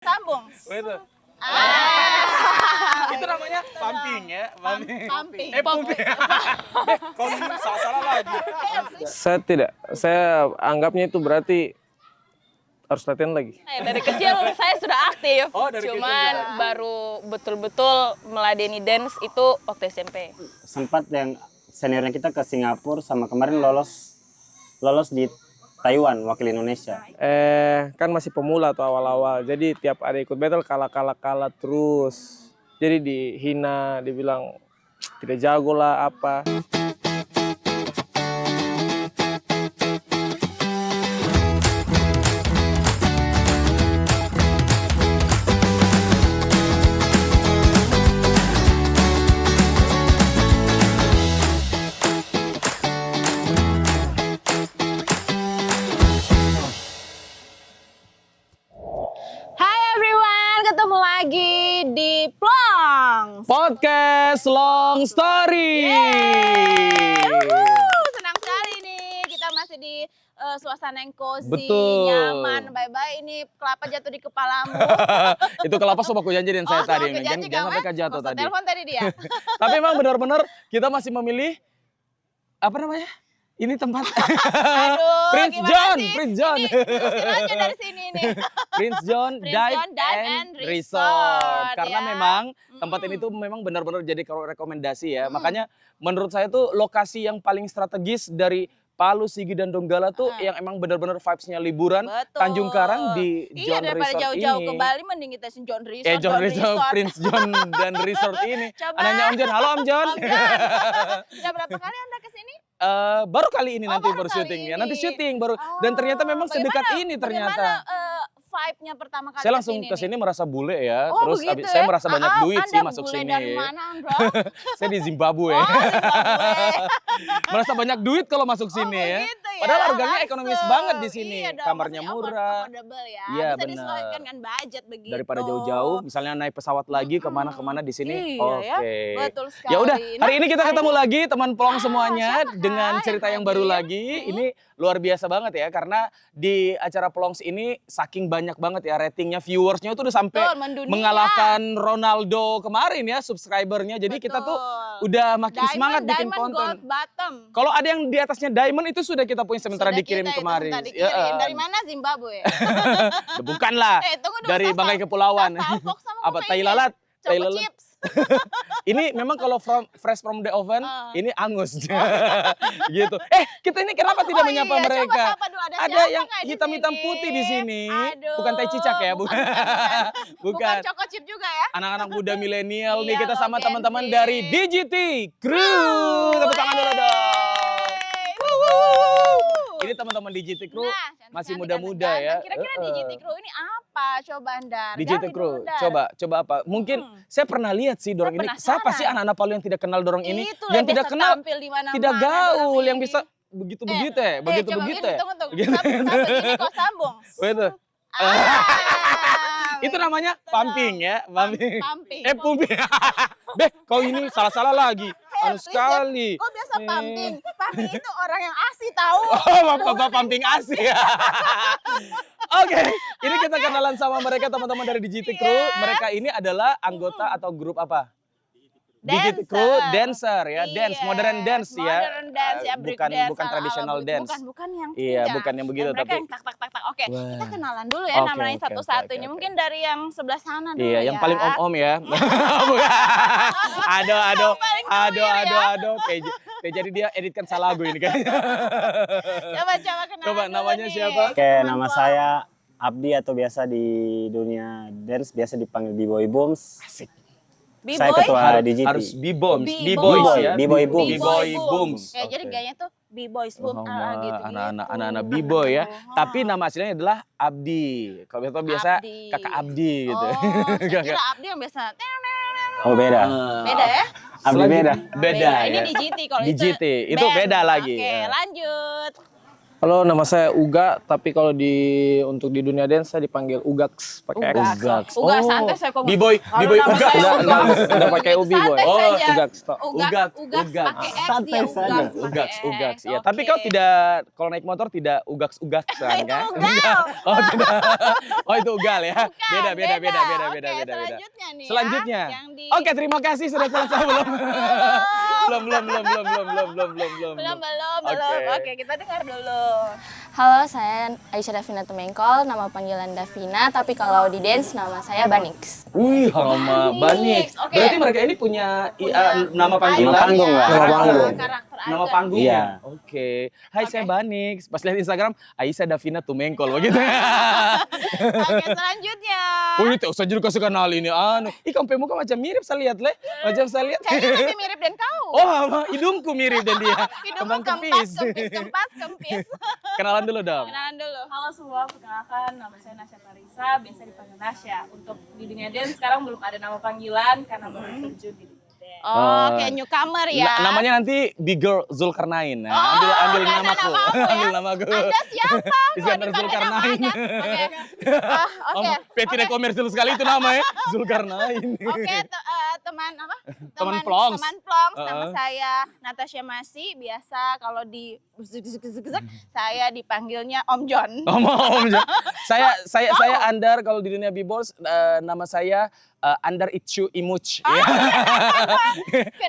Sambung. Oh, itu. Ah. Itu namanya pumping ya, pumping. Pumping. Pumping. Kau ini salah lagi. Saya anggapnya itu berarti harus latihan lagi. Dari kecil saya sudah aktif, Oh, dari kecil cuman juga. baru betul-betul meladeni dance itu waktu SMP. Sempat yang seniornya kita ke Singapura sama kemarin lolos di Taiwan wakil Indonesia. Kan masih pemula atau awal-awal. Jadi tiap ada ikut battle kalah terus. Jadi dihina, dibilang tidak jago lah apa. Hai everyone, ketemu lagi di Plong. Podcast Long Story. Senang sekali nih, kita masih di suasana yang cozy, Betul. nyaman, bye-bye. Ini kelapa jatuh di kepalamu. Itu kelapa sobat aku janjiin saya tadi. sama kejanji Jangan sampai kamu, jatuh nggak usah tadi. telepon tadi dia. Tapi emang benar-benar kita masih memilih apa namanya? Ini tempat Aduh, Prince gimana John, sih? Prince John. Ini terusin aja dari sini nih. Prince John Prince Dive John Dive and and Resort. Resort, Karena ya. memang tempat ini tuh memang benar-benar jadi rekomendasi ya. Makanya menurut saya tuh lokasi yang paling strategis dari Palu, Sigi dan Donggala tuh yang emang benar-benar vibes-nya liburan. Betul. Tanjung Karang di Iya, John daripada Resort jauh-jauh ini. ke Bali mending kita sin John Resort. John Resort, Prince John dan Resort ini. Coba. Anaknya Om John. Halo Om John. Om John, sudah berapa kali Anda ke sini? Baru kali ini nanti baru baru kali syuting ya. ini. Nanti syuting baru. Dan ternyata memang sedekat ini ternyata. Bagaimana vibe-nya pertama kali Saya langsung ke sini merasa bule ya. Oh, Terus begitu saya ya? merasa banyak duit sih masuk Anda sini. bule dari mana, Andra? Saya di Zimbabwe. Oh, Zimbabwe. Merasa banyak duit kalau masuk sini ya. Begitu ya, Padahal harganya langsung. ekonomis banget di sini. Iya dong, Kamarnya maksudnya murah. affordable ya. Iya, Bisa benar. disesuaikan dengan budget begitu. Daripada jauh-jauh, misalnya naik pesawat lagi kemana-kemana di sini. Iya ya, Oke. betul sekali. Ya udah, hari ini kita hari ketemu ini- lagi teman Plong semuanya siapa dengan yang cerita yang baru hadir? lagi. Ini luar biasa banget ya karena di acara Plongs ini saking banyak banget ya ratingnya, viewersnya itu udah sampai Betul, mendunia. mengalahkan Ronaldo kemarin ya subscribernya. Jadi kita tuh Betul. udah makin semangat bikin Diamond, konten. Gold, bottom. Kalau ada yang di atasnya diamond itu sudah kita punya sementara Sudah dikirim kita itu kemarin. sebentar dikirim. Ya, Dari mana? Zimbabwe. bukan lah. Tunggu dulu, Dari saya Bangkai sal- Kepulauan. saya salfok sama Apa pemainnya. tai lalat? Tai Choco lalat. chips. Ini memang kalau fresh from the oven, ini angus. Gitu. Kita ini kenapa tidak menyapa iya, mereka? coba sapa dulu, ada Ada siapa yang nggak di hitam-hitam sini? putih di sini. Aduh, Bukan tai cicak ya, bukan. Bukan Choco chip juga ya? Anak-anak muda milenial nih Iya, kita sama loh, teman-teman Gen Z. dari DGT Crew. Tepuk tangan dulu dong. Ini teman-teman DGT Crew Nah, masih cantik-cantik, muda-muda ganteng. ya. Kira-kira DGT Crew ini apa? Coba Andar. DGT Gali Crew, dulu, Dar. coba apa? Mungkin saya pernah lihat sih dorong ini. penasaran. Siapa sih anak-anak Palu yang tidak kenal dorong ini? Itu Yang loh, tidak biasa kenal, tampil di mana-mana tidak gaul, dorong yang ini. bisa begitu-begitu ya, coba begitu-begitu ini, ya. Tunggu. Begitu. Sambung, ini kok sambung. Oh, itu. Itu namanya pumping ya, pumping. Pumping. Pumping. Beh, kau ini salah-salah lagi. Anu Please, sekali. Kok biasa pumping? Pumping itu orang yang asli tahu. Oh, bapak pumping asi ya. Oke, ini kita kenalan sama mereka teman-teman dari DGT Crew. Iya. Mereka ini adalah anggota atau grup apa? DGT Dancer. Crew dancer ya, dance, Iya, modern dance ya. Modern dance ya, break dance, bukan ala-ala traditional begitu. dance. Bukan yang Iya, tidak. bukan yang begitu, Dan mereka tapi- yang tak. Oke, Wah. kita kenalan dulu ya Oke, namanya oke, satu-satu. oke, Ini oke. mungkin dari yang sebelah sana dulu Iya, ya. yang paling om-om ya. Bukan. Aduh. paling tuir ya. Jadi dia editkan salah lagu ini kayaknya. Coba kenalan Coba, dulu namanya nih. siapa? Oke, nama saya Abdi atau biasa di dunia dance biasa dipanggil B-Boy Booms. Asik. Saya B-boy? ketua DGT. Harus B-bombs, B-boys. B-boys ya. B-boy booms. B-boy booms. Ya, jadi Oke. gayanya tuh B-boys boom Oh, gitu. anak-anak B-boy ya. Tapi nama aslinya adalah Abdi. Kalau biasa Abdi. Kakak Abdi gitu. Oh, saya kira Abdi yang biasa. Oh beda. Beda ya? Abdi beda. Beda Ini ya. DGT kalau DGT, itu band. beda lagi. Oke, Ya. lanjut. Halo, nama saya Uga, tapi kalau untuk di dunia dance saya dipanggil Ugax pakai X. Ugax. Uga santai saya kok. B-boy Kalau Ugax. nama saya Udah pakai Ubi boy. Santai Oh, saja. Ugax tok. Ugax Ugax. pakai X Santai dia saja. Ugax. Ya, Oke. tapi kau tidak kalau naik motor tidak ugax-ugaxan kan? Ugal. Oh, tidak. Oh, itu ugal ya. Bukan, Beda. Oke, Beda. selanjutnya nih Selanjutnya. ya. Yang di... Oke, terima kasih sudah selesai belum? belum. Belum. Oke. Oke, kita dengar dulu. Halo, saya Aisyah Davina Tumengkol, nama panggilan Davina, tapi kalau di dance nama saya Banix. Wih, nama Banix. Oke. Berarti mereka ini punya nama panggilan. Nama panggung lah. Nama panggung. Karakter Nama aja. panggung Iya. ya? Oke. Hai, saya Banix. Pas lihat Instagram, Aisyah Davina Tumengkol begitu. Oke, selanjutnya. Oh, ini tak usah juga kasih kenal ini. Ih, kamu muka macam mirip saya lihat, Le. Macam saya lihat. Kayaknya masih mirip dan kau. Oh, sama hidungku mirip dan dia. Hidungmu Kembang kempis. kempis. Kenalan dulu dong. Kenalan dulu. Halo semua, perkenalkan nama saya Nasya Tarisa, biasa dipanggil Nasya. Untuk di dunia dance sekarang belum ada nama panggilan karena baru terjun di dunia dance. Oh, kayak newcomer ya. Namanya nanti Big Girl Zulkarnain. Nah, ambil udah ada namaku. namamu ya. Ambil namaku. Anda siapa? Iskandar Kok dipanggil Zulkarnain. namanya? Oke. Oke. Petit dan komersil sekali itu namanya. Zulkarnain. Oke, teman apa? Teman Plongs. Teman Plongs, nama Heeh. saya Natasha Masi. Biasa kalau di saya dipanggilnya Om John. Om. Saya Andar kalau di dunia B-Balls nama saya Andar Itchu Imuch. Ya.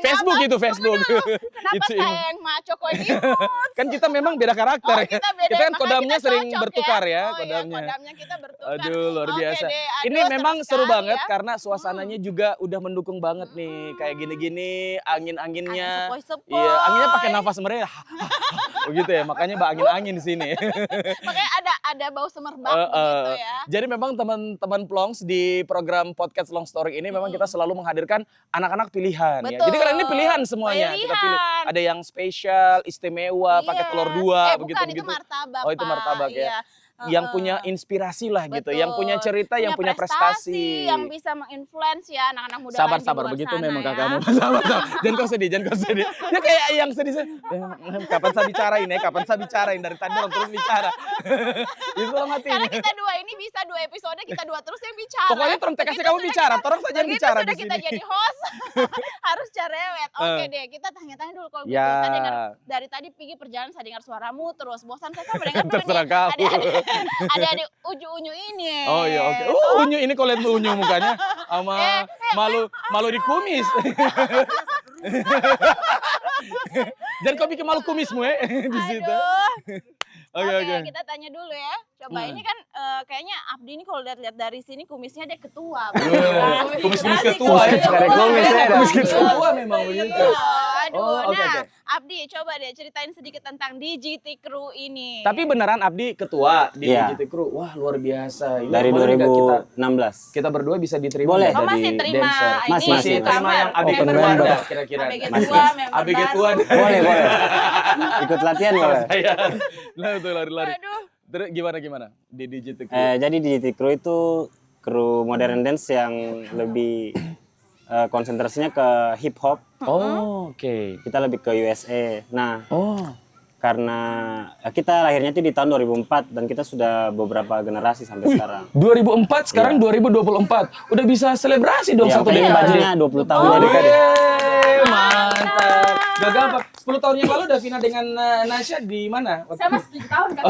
Facebook itu Facebook. Kenapa Itchu saya Imuch. yang maco kok ini? Kan kita memang beda karakter Oh, ya. kita beda. Kita kan makanya kodamnya kita sering cocok bertukar ya, Oh, kodamnya. iya, kodamnya kita bertukar. Aduh, luar Oke biasa. deh, aduh, Ini memang seru sekali banget ya. karena suasananya juga udah mendukung banget nih. Kayak gini-gini, angin-anginnya. Angin sepoi-sepoi. Iya, anginnya pakai nafas mereka. Begitu ya, makanya angin-angin di sini. Makanya ada bau semerbak begitu ya. Jadi memang teman-teman Plongs di program podcast Long Story ini memang kita selalu menghadirkan anak-anak pilihan ya. Betul. Jadi kalian ini pilihan semuanya. Kita pilih. Pilihan. Ada yang spesial, istimewa, pakai telur dua, bukan, begitu-begitu. itu martabak, Oh, itu Pak. martabak ya. Iya. Yang punya inspirasi lah gitu, Betul. yang punya cerita, yang punya prestasi. Yang bisa menginfluence ya anak-anak muda Sabar lain di sabar luar begitu sana memang ya. kakakmu. Sabar. Jangan kau sedih. Dia kayak yang sedih. Kapan saya bicarain ya? Kapan saya bicarain dari tadi orang terus bicara. Itu dalam hati. Karena kita dua ini bisa 2 episode kita dua terus yang bicara. Pokoknya terus kasih kamu bicara, terus saja yang Begitu bicara sudah di kita sini. jadi host harus cerewet. Oke deh, kita tanya-tanya dulu kalau gitu. Ya. Saya dengar dari tadi pergi perjalanan saya dengar suaramu terus bosan saya kan mendengar Terserah kamu. Ada unyu-unyu ini. Oh iya oke. Unyu ini kau lihat unyu mukanya sama malu di kumis. Jangan kau bikin malu kumismu ya di situ. Aduh. Oke. Kita tanya dulu ya. Coba ini kan kayaknya Abdi ini kalau lihat dari sini kumisnya dia ketua. Kumis-kumis Asik, ketua ya. Cari kumis ya. Kumis ketua memang begitu. Aduh, Oh, oke, nah oke. Abdi coba deh ceritain sedikit tentang DGT Crew ini. Tapi beneran Abdi ketua di Iya. DGT Crew. Wah, luar biasa. Ini Dari boleh nggak 2016. kita berdua bisa diterima Boleh. nggak Oh, masih jadi terima dancer? ini Masih terima yang ABG Open tua member. ada kira-kira. ABG Masih. tua member ABG baru. tua ada. Boleh. Ikut latihan boleh. Saya. Nah, itu lari-lari. Aduh. Terus gimana di DGT Crew? Jadi DJT Crew itu kru modern dance yang lebih konsentrasinya ke hip hop. Oh, oke. Kita lebih ke USA. Nah, Oh. karena kita lahirnya itu di tahun 2004 dan kita sudah beberapa generasi sampai sekarang. 2004 sekarang 2024. Udah bisa selebrasi dong Ya, satu ini dekade. bajunya 20 tahun Oh, ya dekade. mantap. Gak gampang. 10 tahun yang lalu Davina dengan Nasya di mana? Saya masih 7 tahun kan.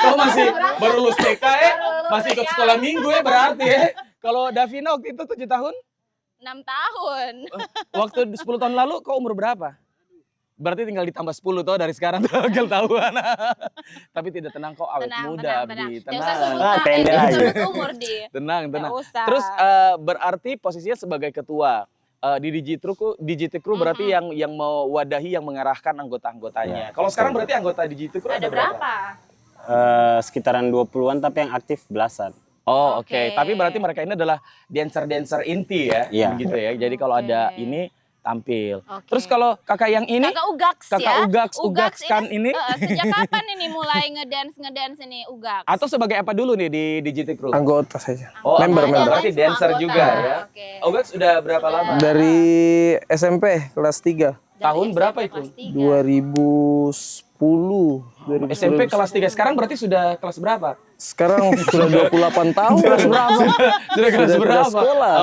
Kau masih baru lulus TK ya? Masih ikut sekolah minggu ya berarti ya? Kalau Davina waktu itu 7 tahun? 6 tahun. Waktu 10 tahun lalu kau umur berapa? Berarti tinggal ditambah 10 tuh dari sekarang tinggal tahuan. Tapi tidak tenang kok awet muda Abdi. Jangan usah sebut Ah, tenda jangan aja. sebut umur di. Tenang. Nggak usah. Terus berarti posisinya sebagai ketua di DGT Crew berarti yang mewadahi, yang mengarahkan anggota-anggotanya. Kalau sekarang berarti anggota DGT Crew Ada berapa? Sekitaran 20-an tapi yang aktif belasan. Oh oke. Oke. Tapi berarti mereka ini adalah dancer-dancer inti ya, Iya. begitu ya. Jadi kalau Oke. ada ini tampil. Oke. Terus kalau kakak yang ini, Kakak Ugax ya. Kakak Ugax kan ini? Sejak kapan ini mulai ngedance ini Ugax? atau sebagai apa dulu nih di DGT Crew? Anggota saja. Oh, member, anggota. member. Berarti dancer juga ya. Oke. Ugax udah berapa lama? Dari SMP kelas 3. Tahun Dari berapa SMP itu? kelas 3. 2010 SMP kelas 3. Sekarang berarti sudah kelas berapa? Sekarang sudah 28 tahun. Kelas berapa? Sudah kelas Sudah berapa? sekolah.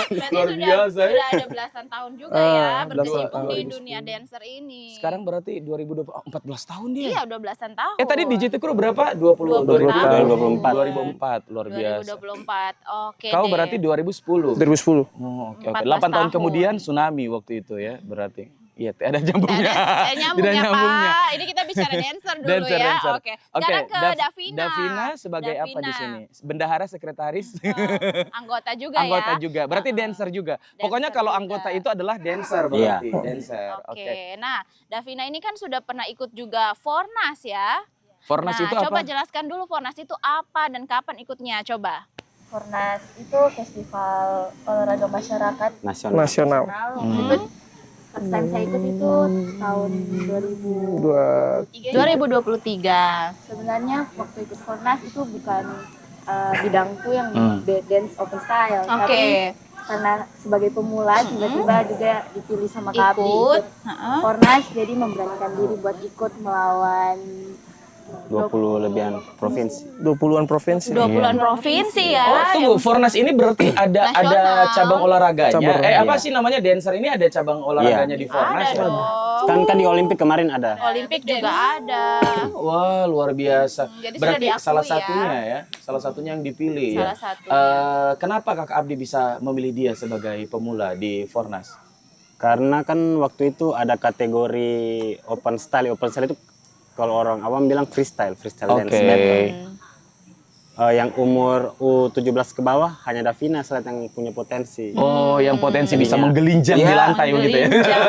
Berarti Luar biasa ya. sudah ada belasan tahun juga ya belasan berkecimpung tahun. di dunia dancer ini. Sekarang berarti 14 tahun dia. Iya, udah belasan tahun. Tadi Digit Crew berapa? 20 2024. 2024 luar biasa. 2024. Oke Kau deh. berarti 2010. 2010. Oh, oke. 14 8 tahun tahun. kemudian tsunami waktu itu ya, berarti. Iya, ada nyambungnya. Nyambung Tidak ya, nyambungnya. Pak. Ini kita bicara dancer dulu Dancer, ya. dancer. Oke. Sekarang ke Davina. Davina sebagai apa di Davina. sini? Bendahara, sekretaris, Anggota juga anggota ya. juga. Berarti dancer juga. Pokoknya Dancer kalau juga. anggota itu adalah dancer berarti. Iya. Dancer. Oke. Oke. Nah, Davina ini kan sudah pernah ikut juga Fornas ya. Fornas Nah, itu coba apa? jelaskan dulu Fornas itu apa dan kapan ikutnya, coba. Fornas itu festival olahraga masyarakat Nasional. Nasional. nasional. Waktu itu first time saya ikut itu tahun 2023. sebenarnya waktu ikut Fornas itu bukan bidangku yang dance open style, Oke. tapi karena sebagai pemula tiba-tiba juga dipilih sama Kabi Ikut. ikut Fornas, jadi memberanikan diri buat ikut melawan 20 lebihan provinsi. 20-an provinsi. 20-an provinsi ya. Oh, tunggu, Fornas ini berarti ada Nasional. cabang olahraganya. Cabang, Apa iya. sih namanya dancer ini ada cabang olahraganya di Fornas Ada ya? dong. Kan di Olimpik kemarin ada. Olimpik juga ada. Wah, luar biasa. Jadi sudah Berarti diakui salah ya. satunya ya, salah satunya yang dipilih ya. Salah satunya. Kenapa Kakak Abdi bisa memilih dia sebagai pemula di Fornas? Karena kan waktu itu ada kategori open style. Open style itu kalau orang awam bilang freestyle dance battle. Yang umur U17 ke bawah hanya Davina saat yang punya potensi. Oh, yang potensi bisa Iya. menggelinjang di Iya. lantai gitu ya. Menggelinjang ya,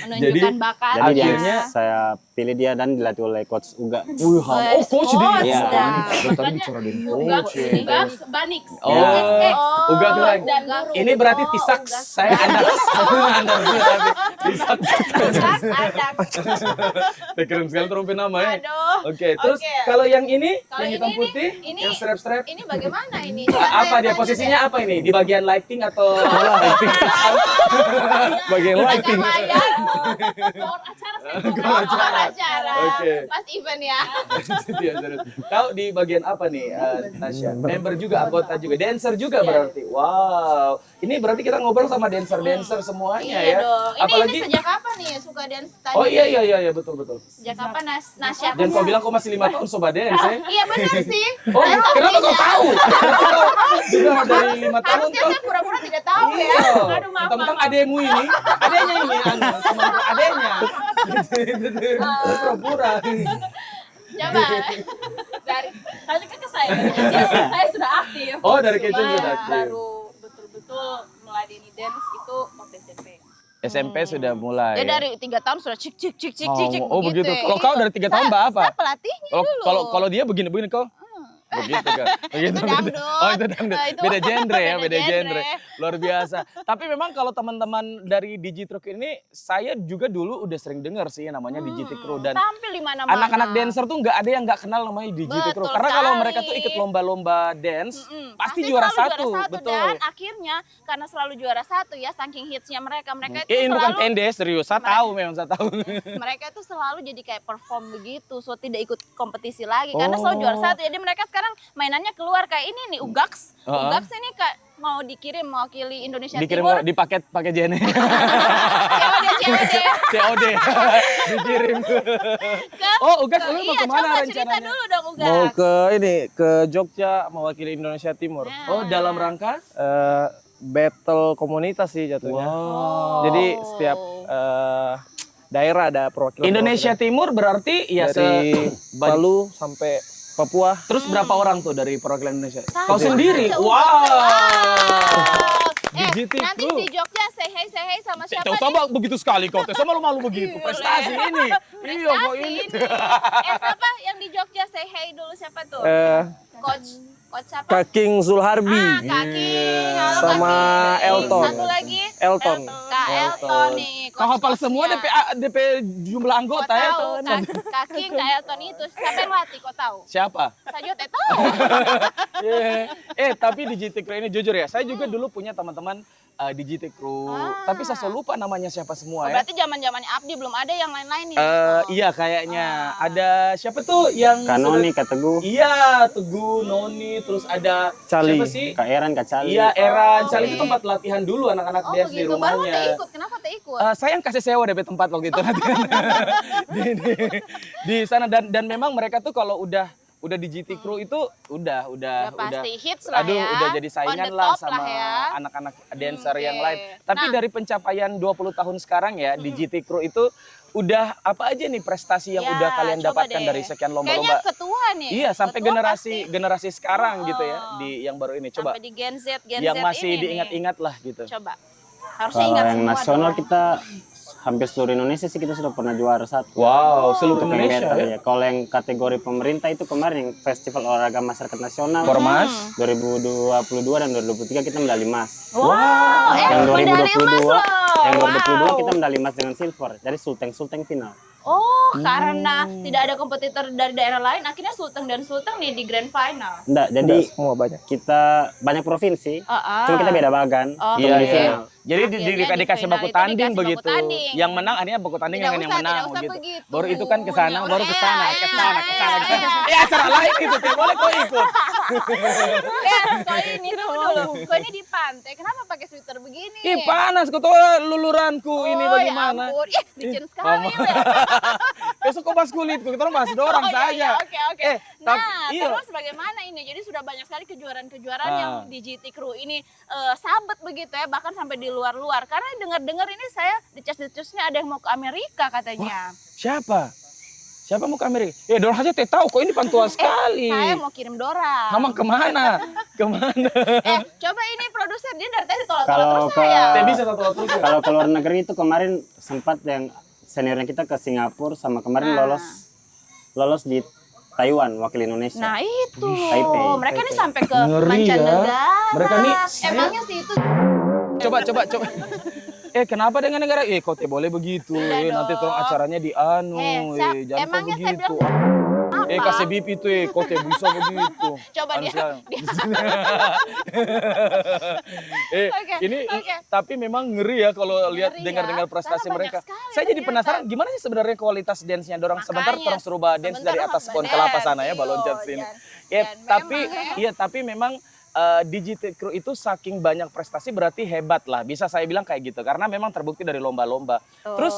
menunjukkan bakat. Jadi akhirnya- saya pilih dia dan dilatih oleh coach Uga. Oh, coach dia. Iya. Tadi bicara di Enggak, coach ya. enggak, Banix. Oh, Oh, Uga bilang, dan guru. ini berarti tisak saya andak. Tisak. Bakat ada. Keren sekali terumpin namanya. Aduh. Oke, terus Oke. kalau yang ini, Kalau yang hitam ini putih, nih, ini- yang strap-strap, Ini bagaimana ini? apa dia posisinya apa ini? Di bagian lighting atau Bagian lighting. Gor acara saya. Acara. Oke. Pas event ya. Dia serius. Tahu di bagian apa nih, Tasya? Member juga, anggota juga, dancer juga berarti. Wow, ini berarti kita ngobrol sama dancer-dancer semuanya Iya ya. dong. Ini Apalagi, sejak kapan nih suka dance tadi? oh iya betul. Sejak kapan Nasya? Dan kau bilang kau masih 5 tahun sobat dance ya? Iya benar sih. Oh, kenapa kau tahu? Sudah dari 5 tahun Harusnya kau. saya pura-pura tidak tahu ya. Iya. Aduh maaf. Tentang ademu ini, adanya ini, teman adanya. Pura-pura. Coba. Dari lanjutkan ke saya. Saya sudah aktif. Oh, dari kecil Cuma sudah aktif. baru betul-betul meladeni dance itu waktu SMP. SMP sudah mulai. Ya dari 3 tahun sudah cik Oh, begitu. ya. Kalau kau dari 3 tahun Mbak apa? Saya pelatihnya Kalau dulu. kalau dia begini kau? Begitu kan? Begitu. Itu dangdut. Oh, itu dangdut. Nah, itu Beda genre ya, beda beda genre. genre. Luar biasa. Tapi memang kalau teman-teman dari Digitruk ini, saya juga dulu udah sering dengar sih namanya Digitruk dan Tampil di mana-mana. anak-anak dancer tuh nggak ada yang nggak kenal namanya Digitruk. Betul Karena kalau sekali. mereka tuh ikut lomba-lomba dance, pasti Pasti juara selalu satu. Betul. Dan akhirnya karena selalu juara satu ya, saking hitsnya mereka itu ini bukan selalu tende serius. Saya tahu memang saya tahu. mereka itu selalu jadi kayak perform begitu, so tidak ikut kompetisi lagi karena selalu juara satu. Jadi mereka sekarang mainannya keluar kayak ini nih Ugax. Ugax ini kayak mau dikirim mewakili Indonesia Dikirim Timur. di paket JNE. COD. COD. Dikirim. Oh, Ugas lu mau Iya, kemana coba cerita rencananya? dulu dong Ugax. Mau ke Jogja mewakili Indonesia Timur. Oh, dalam rangka? Battle komunitas sih jatuhnya. Wow. Jadi setiap daerah ada perwakilan. Indonesia Timur berarti ya dari Palu sampai Papua. Terus berapa orang tuh dari perwakilan Indonesia? Satu. Kau sendiri? Satu. Wow. Nanti Digitruk. di Jogja say hey sama siapa Tuh nih? sama begitu sekali kau. Tuh sama malu begitu. Prestasi ini. Iya kok ini. Siapa yang di Jogja say hey dulu siapa tuh? Coach siapa? Kaking Zulharbi. Kaki. Halo, Sama Kaki. Elton. Satu lagi. Elton. Kak Elton nih. Kau hafal semua DP jumlah Kau anggota ya? tahu, kaki nggak Elton itu. Siapa yang latih, kau tahu? Siapa? Saya juga tahu. Tapi di GT Crew ini jujur ya, saya juga dulu punya teman-teman di GT Crew, tapi saya selalu lupa namanya siapa semua ya. Berarti zaman-zamannya Abdi belum ada yang lain-lain ya? Iya kayaknya. Ada siapa tuh yang Kanoni, Kak Teguh, Iya, Teguh, Noni, terus ada Cali. siapa sih? Kak Eran, Kak Cali. Iya, Eran. Cali itu tempat latihan dulu anak-anak dance di begitu. Baru rumahnya. tak ikut. Kenapa tak ikut? Saya yang kasih sewa DP tempat waktu itu nanti di sana dan memang mereka tuh kalau udah di GT Crew itu udah pasti hits lah ya. udah jadi saingan On the lah top sama lah ya. anak-anak dancer Oke. yang lain. Tapi Nah. dari pencapaian 20 tahun sekarang ya di GT Crew itu udah apa aja nih prestasi yang Ya, udah kalian coba dapatkan deh. dari sekian Kayaknya lomba-lomba? ketua nih. Iya, sampai Ketua generasi sekarang Oh. gitu ya di yang baru ini. Coba Sampai di Gen Z yang masih ini nih. diingat-ingat lah gitu. Coba. Harusnya Kalau ingat yang semua nasional dong. kita hampir seluruh Indonesia sih kita sudah pernah juara satu. Wow, seluruh Untuk Indonesia meter, ya. ya. Kalau yang kategori pemerintah itu kemarin yang Festival Olahraga Masyarakat Nasional Formas. 2022 dan 2023 kita medali emas. Wow, Yang medali emas 2022 loh. yang 2022 Wow. kita medali emas dengan silver. Jadi sulteng final. Oh, karena tidak ada kompetitor dari daerah lain, akhirnya Sulteng dan Sulteng nih di grand final. Enggak, jadi Semua banyak. kita banyak provinsi. Cuma kita beda bagan. Oh, Iya, di iya. final. Jadi Akhirnya dikasih di baku final itu tanding dikasih baku begitu. tanding. Yang menang akhirnya baku tanding Tidak dengan yang usah, menang tidak usah gitu. begitu. Baru itu kan ke sana, Udah, baru ke sana, eh, ke sana, ke sana, ke sana. eh. Ya acara lain itu, Teh. Boleh kau ikut. Kau ini tunggu dulu. Kau ini di pantai, kenapa pakai sweater begini? Ih, panas kau tahu luluranku ini Oh, bagaimana? Ya ampun. Ih, licin sekali. Kamu. Besok kau bahas kulitku, kita orang bahas dorang Oh, iya, saja. iya, oke, oke. Tapi Nah, iya. terus bagaimana ini? Jadi sudah banyak sekali kejuaraan-kejuaraan Ah. yang di GT Crew ini sabet begitu ya, bahkan sampai di luar-luar. Karena dengar-dengar ini saya dicas-dicasnya ada yang mau ke Amerika katanya. Siapa? Siapa mau ke Amerika? Dorang saja teh tahu kok ini pantua sekali. Saya mau kirim Dora. Hamang kemana? Kemana? Coba ini produser dia dari tadi tolak-tolak Kalau terus ke saya. Teh bisa satu terus ya? kalau ke luar negeri itu kemarin sempat yang seniornya kita ke Singapura sama kemarin Nah. lolos di Taiwan wakil Indonesia. Nah itu, Taipei. mereka nih sampai ke Ngeri ya. mancanegara. Mereka nih, Emangnya sih itu Coba. Kenapa dengan negara? Kok teh boleh begitu? Nanti dong. tolong acaranya di anu. Jangan kok emangnya saya begitu. bilang Kasih bip itu kok teh bisa begitu. Coba Anu dia. sekarang. Oke, Ini oke. tapi memang ngeri ya kalau lihat Ngeri ya, dengar-dengar prestasi karena mereka. banyak sekali Saya jadi ternyata. penasaran gimana sih sebenarnya kualitas dance-nya dorang. Sebentar Makanya, terus rubah dance sebentar dari harus atas pohon dance. kelapa sana ya, baloncat Iya, sini. dan Tapi memang di GT Crew itu saking banyak prestasi berarti hebat lah. Bisa saya bilang kayak gitu karena memang terbukti dari lomba-lomba. Terus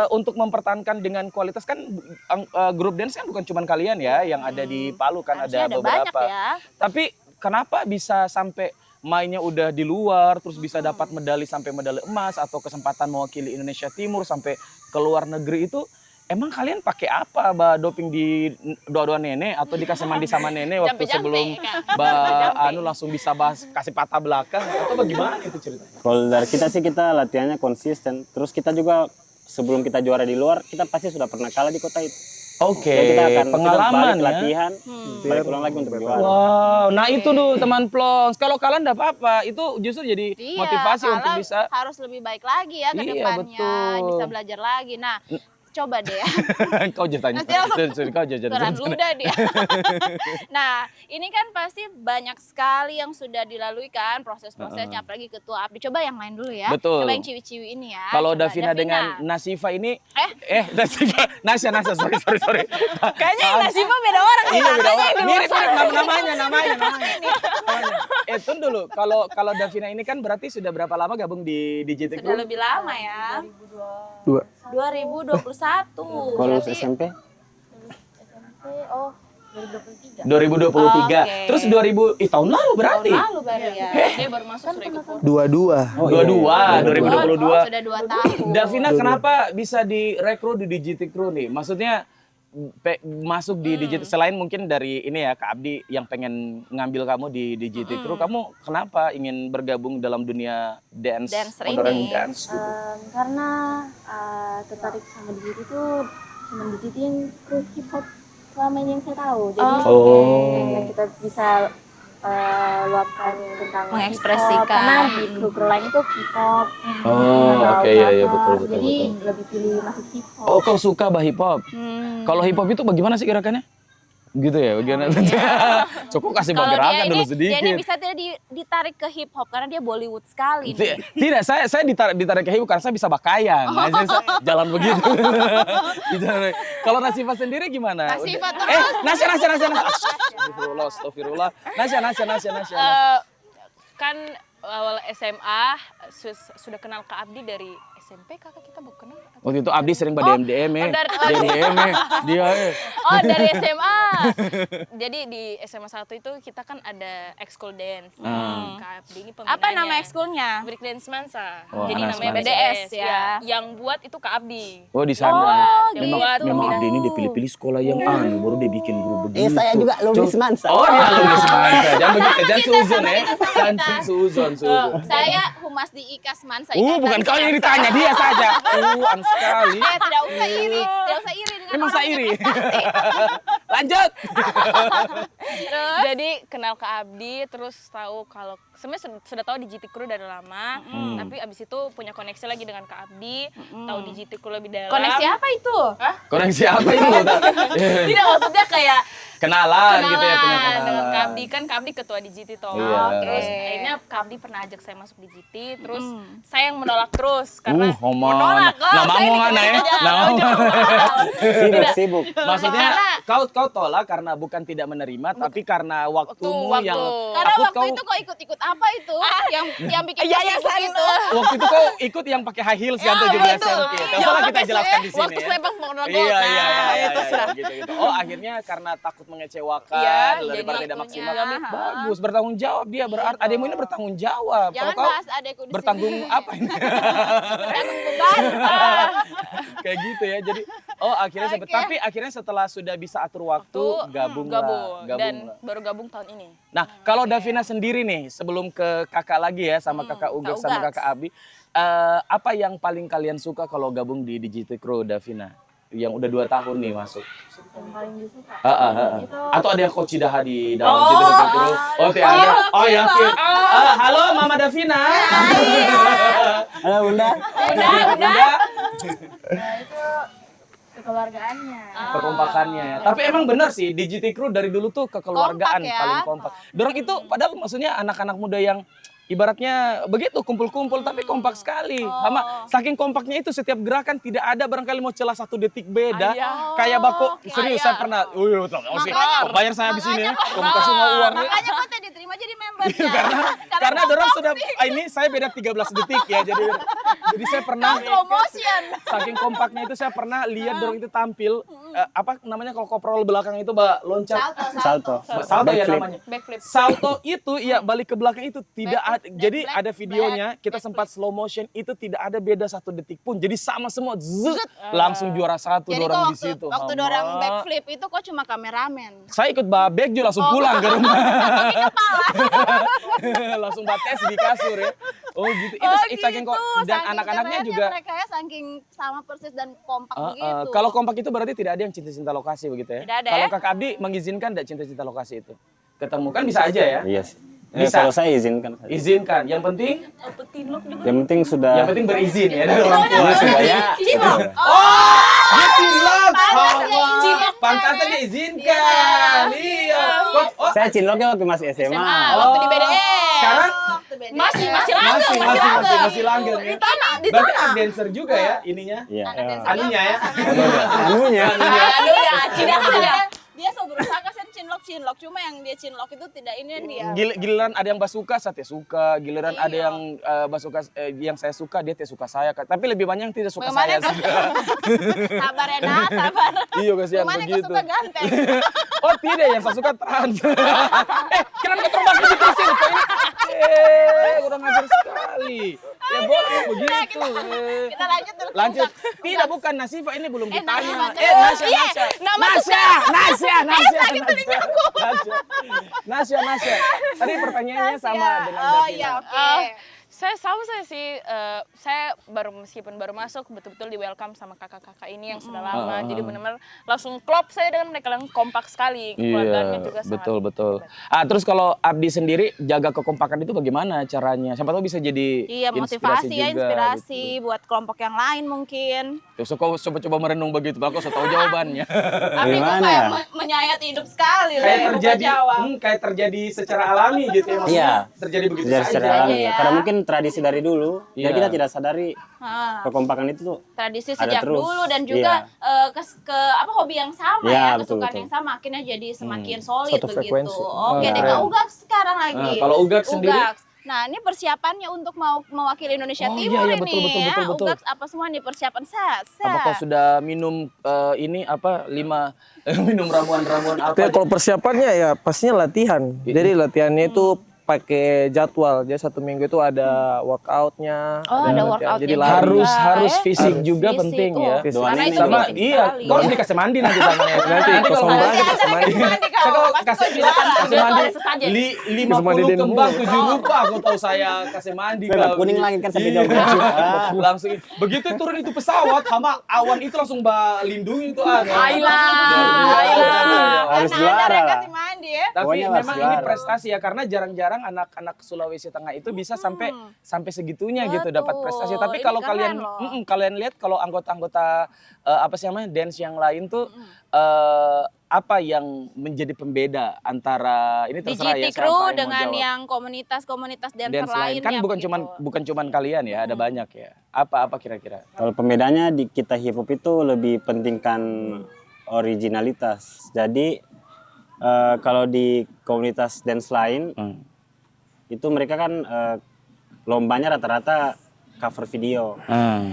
untuk mempertahankan dengan kualitas kan grup dance kan bukan cuma kalian ya yang ada di Palu kan Harusnya ada banyak beberapa. ya. Tapi kenapa bisa sampai mainnya udah di luar terus bisa dapat medali sampai medali emas atau kesempatan mewakili Indonesia Timur sampai ke luar negeri itu emang kalian pakai apa doping di doa-doa nenek atau dikasih mandi sama nenek waktu Jampe-jampe, sebelum Kak. langsung bisa kasih patah belakang atau bagaimana itu ceritanya? Kalau dari kita sih kita latihannya konsisten. Terus kita juga sebelum kita juara di luar, kita pasti sudah pernah kalah di kota itu. Oke, Jadi kita akan pengalaman balik ya. latihan, balik ulang lagi untuk juara. Wow, nah itu tuh teman Plons. Kalau kalian enggak apa-apa, itu justru jadi Iya, motivasi untuk kalah bisa. harus lebih baik lagi ya ke Iya, depannya, betul. bisa belajar lagi. Nah, coba deh ya. Kau aja tanya. Nanti langsung Kau aja Turan ludah dia. Nah, ini kan pasti banyak sekali yang sudah dilalui kan proses-prosesnya, apalagi ketua Abdi. Coba yang lain dulu ya. Betul. Coba yang ciwi-ciwi ini ya. Kalau Coba, Davina dengan Nasifa ini, Nasya, sorry. Kayaknya yang Nasifa beda orang. Iya beda Katanya orang. yang di luar Mirip sana. namanya. Tunggu dulu. Kalau Davina ini kan berarti sudah berapa lama gabung di GT Sudah Crew? lebih lama ya. 2021. Kalau lulus Berarti SMP, Oh, 2023. 2023. Oke. Terus 2000 tahun lalu berarti. tahun lalu baru ya. Dia baru masuk sudah ikut voting. Dua-dua. 2022. Oh, sudah 2 tahun. Davina kenapa bisa direkrut di GT Crew nih? Maksudnya masuk di GT selain mungkin dari ini ya Kak Abdi yang pengen ngambil kamu di GT Crew, kamu kenapa ingin bergabung dalam dunia dance, Dancer modern ini. dance gitu? Karena tertarik sama di situ tuh cuma di yang kru hip hop selama ini yang saya tahu. Jadi Oh. kayak kita bisa luapkan tentang Mengekspresikan. K-pop, karena di kru lain itu K-pop. Oh, oke, iya betul betul Jadi betul. lebih pilih masuk hip hop. Oh, kau suka bah hip hop? Kalau hip hop itu bagaimana sih gerakannya? Gitu ya, bagaimana? Cukup kasih Kalau gerakan dulu dia sedikit. ini bisa tidak ditarik ke hip hop karena dia Bollywood sekali nih. Tidak, saya ditarik ke hip hop karena saya bisa bakayang. Nah, jadi saya jalan begitu. Kalau Nasifa sendiri gimana? Nasifa terus. Nasya. Astagfirullah. Nasya. Kan awal SMA sudah kenal Kak Abdi dari SMP, kakak kita bukan kenal. Waktu itu Abdi sering DM dia Dari SMA. Jadi di SMA 1 itu kita kan ada ekskul dance. Kak Abdi ini pembinanya. Apa nama ekskulnya? Break Dance Mansa. Oh, Jadi Anas namanya Mansa. BDS BDS ya. Yang buat itu Kak Abdi. Oh, di sana. Yang Memang buat memang pembinaan. Abdi ini dipilih-pilih sekolah yang baru dia bikin grup begitu. saya juga lulus Mansa. Oh, dia lulus Mansa. Jangan begitu, jangan suzon ya. Jangan suzon. Saya humas di IKAS Mansa. Bukan kau yang ditanya, dia saja. An sekali. Tidak usah iri, dengan Emang orang saya iri. yang pasti. Lanjut. Jadi kenal Kak Abdi, terus tahu kalau sebenarnya sudah tahu di GT Crew dari lama, tapi abis itu punya koneksi lagi dengan Kak Abdi, tahu di GT Crew lebih dalam. Koneksi apa itu? Koneksi apa ini? Tidak, maksudnya kayak Kenalan gitu ya, punya kenalan dengan kenalan. Kak Abdi, kan Kak Abdi ketua di GT toh. Iya. Terus akhirnya Kak Abdi pernah ajak saya masuk di GT, terus saya yang menolak terus karena Homan. Nah, mau mana ya? Sibuk. Maksudnya kau tolak karena bukan tidak menerima, tapi karena waktumu Waktu. yang Karena takut waktu itu kok ikut apa itu? Yang bikin yayasan itu. waktu itu kau ikut yang pakai high heels kan 17 cm. Coba kita jelaskan di sini. waktu Ya. selebang Ponorogo. Iya, Itu sudah. gitu. Oh, akhirnya karena takut mengecewakan, Iya, daripada jadi tidak maksimal. waktunya. Bagus, bertanggung jawab dia berarti. Ademu ini bertanggung jawab. Jangan Kalau kau bahas adekku di bertanggung sini. apa ini? Bertanggung beban. Kayak gitu ya. Jadi akhirnya Oke. tapi akhirnya setelah sudah bisa atur waktu, gabung Dan lah. baru gabung tahun ini. Nah, kalau Davina sendiri nih, sebelum ke kakak lagi ya, sama kakak Ugax sama Ugax. kakak Abi, apa yang paling kalian suka kalau gabung di GT Crew, Davina? Yang udah 2 tahun nih masuk. Yang paling disuka Atau ada yang Coach Daha di dalam GT Crew? Oh, ada. Oh, yakin. Halo, Mama Davina. Halo Bunda. Bunda. itu kekeluargaannya. Kekompakannya ya. Tapi emang benar sih di GT Crew dari dulu tuh kekeluargaan Kompak ya. paling kompak. Dorang itu padahal maksudnya anak-anak muda yang ibaratnya begitu kumpul-kumpul tapi kompak sekali. Sama saking kompaknya itu setiap gerakan tidak ada barangkali mau celah 1 detik beda. Kayak bako serius saya pernah. Kok bayar saya habis ini ya. Kok kasih mau uang ya. Makanya kok tadi diterima jadi member ya. Karena dorang sudah ini saya beda 13 detik ya. Jadi saya pernah Slow motion. saking kompaknya itu saya pernah lihat dorang itu tampil apa namanya kalau koprol belakang itu loncat Salto. salto ya Backflip. namanya. Backflip. Salto itu ya balik ke belakang itu tidak ada, jadi black, ada videonya kita black sempat slow motion itu tidak ada beda 1 detik pun. Jadi sama semua langsung juara 1 Jadi dorang kok di situ. waktu Mama. dorang backflip itu kok cuma kameramen. Saya ikut babek juga langsung pulang ke rumah. Langsung bates di kasur ya. Oh gitu. Itu saking kok dan Saking anak-anaknya kerennya juga mereka ya saking sama persis dan kompak begitu. kalau kompak itu berarti tidak ada yang cinta-cinta lokasi begitu ya. Tidak ada Kalau ya? Kakak Abdi mengizinkan tidak cinta-cinta lokasi itu? Ketemu kan bisa aja ya. Iya sih. Bisa. Kalau saya izinkan. Izinkan. Yang penting Yang penting sudah. berizin ya dari orang tua. Ya. Dia cinlok. Pantasnya dia izinkan. Iya. Saya cinloknya waktu masih SMA. Waktu di BDS. Sekarang Masih langgeng. masih langgeng ya. Berarti anak dancer juga ya ininya. Iya. Anunya ya. Anunya. Aduh ya, tidak ada. Dia so berusaha kasih cinlok, cuma yang dia cinlok itu tidak ini dia. Giliran ada yang basuka, saya tidak suka. Giliran ada yang basuka, yang saya suka, dia tidak suka saya. Tapi lebih banyak yang tidak suka saya sih. Sabar ya, Nah, sabar. Iya kasihan Cuman yang begitu. suka ganteng. Oh tidak, yang saya suka trans. Kenapa kau terbang di sini? Kurang ajar sekali. Ya boleh begitu. Kita lanjut dulu. ke Lanjut. Ugax. Tidak bukan Nasifa ini belum ditanya. Nasya. Tadi pertanyaannya sama dengan Oh Davina. iya, oke. Saya sama saya sih, saya meskipun baru masuk betul-betul di welcome sama kakak-kakak ini yang sudah lama. Jadi benar-benar langsung klop saya dengan mereka, yang kompak sekali. Keluarganya juga sangat betul. Terus kalau Abdi sendiri jaga kekompakan itu bagaimana caranya? Siapa tahu bisa jadi motivasi ya, juga, inspirasi gitu. buat kelompok yang lain mungkin. Terus kau coba merenung begitu, aku sudah tahu jawabannya. Tapi kok kayak menyayat hidup sekali kayak terjadi secara alami gitu ya, maksudnya terjadi begitu saja. Secara alami. Karena mungkin tradisi dari dulu, jadi kita tidak sadari kekompakan itu tuh tradisi ada sejak terus. dulu dan juga hobi yang sama kesukaan betul. yang sama akhirnya jadi semakin solid Satu begitu. frekuensi. Oke deh, Kak Ugaks sekarang lagi. Kalau Ugaks sendiri? Nah, ini persiapannya untuk mau mewakili Indonesia Timur ini. Betul. Ugaks apa semua nih persiapan Apakah sudah minum minum ramuan-ramuan apa? Tapi kalau persiapannya ya pastinya latihan. Jadi latihannya itu pakai jadwal. Jadi 1 minggu itu ada workoutnya. Ada workoutnya. Jadi harus fisik juga penting ya. Karena itu Sama penting kau harus dikasih mandi nanti sama Nanti kosong banget kasih mandi. kasih mandi 50 kembang 7 rupa aku tahu saya kasih mandi Bebek kuning lagi kan sampai jauh. langsung begitu turun itu pesawat sama awan itu langsung lindungi itu Harus juara lah. kasih mandi ya. tapi Pokoknya memang harus ini juara. prestasi ya karena jarang-jarang anak-anak Sulawesi Tengah itu bisa sampai segitunya gitu dapat prestasi. Tapi Ini kalau keren kalian lihat kalau anggota-anggota dance yang lain tuh apa yang menjadi pembeda antara ini Di terserah ya GT Crew siapa yang dengan mau jawab. yang komunitas dancer Dance lain kan lainnya bukan cuman kalian ya, ada banyak ya. Apa kira-kira? Kalau pembedanya di kita hip hop itu lebih pentingkan originalitas. Jadi kalau di komunitas dance lain itu mereka kan lombanya rata-rata cover video.